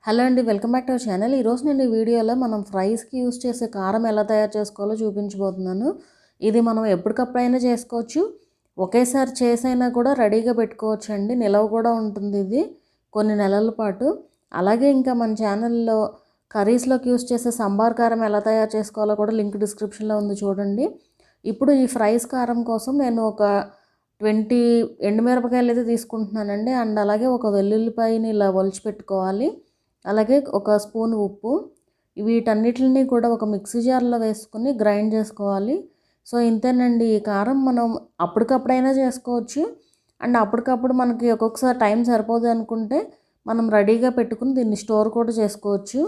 Hello అండి, welcome back to our channel. ఈరోజు నేను ఈ వీడియోలో మనం ఫ్రైస్కి యూస్ చేసే కారం ఎలా తయారు చేసుకోవాలో చూపించబోతున్నాను. ఇది మనం ఎప్పటికప్పుడైనా చేసుకోవచ్చు, ఒకేసారి చేసైనా కూడా రెడీగా పెట్టుకోవచ్చు అండి. నిలవ కూడా ఉంటుంది ఇది కొన్ని నెలల పాటు. అలాగే ఇంకా మన ఛానల్లో కర్రీస్లోకి యూస్ చేసే సంబార్ కారం ఎలా తయారు చేసుకోవాలో కూడా లింక్ డిస్క్రిప్షన్లో ఉంది, చూడండి. ఇప్పుడు ఈ ఫ్రైస్ కారం కోసం నేను ఒక 20 ఎండుమిరపకాయలు అయితే తీసుకుంటున్నానండి. అండ్ అలాగే ఒక వెల్లుల్లిపాయని ఇలా ఒలిచి పెట్టుకోవాలి. అలాగే ఒక స్పూన్ ఉప్పు, వీటన్నిటిని కూడా ఒక మిక్సీ జార్లో వేసుకుని గ్రైండ్ చేసుకోవాలి. సో ఇంతేనండి. ఈ కారం మనం అప్పటికప్పుడైనా చేసుకోవచ్చు, అండ్ అప్పటికప్పుడు మనకి ఒక్కొక్కసారి టైం సరిపోదు అనుకుంటే మనం రెడీగా పెట్టుకుని దీన్ని స్టోర్ కూడా చేసుకోవచ్చు.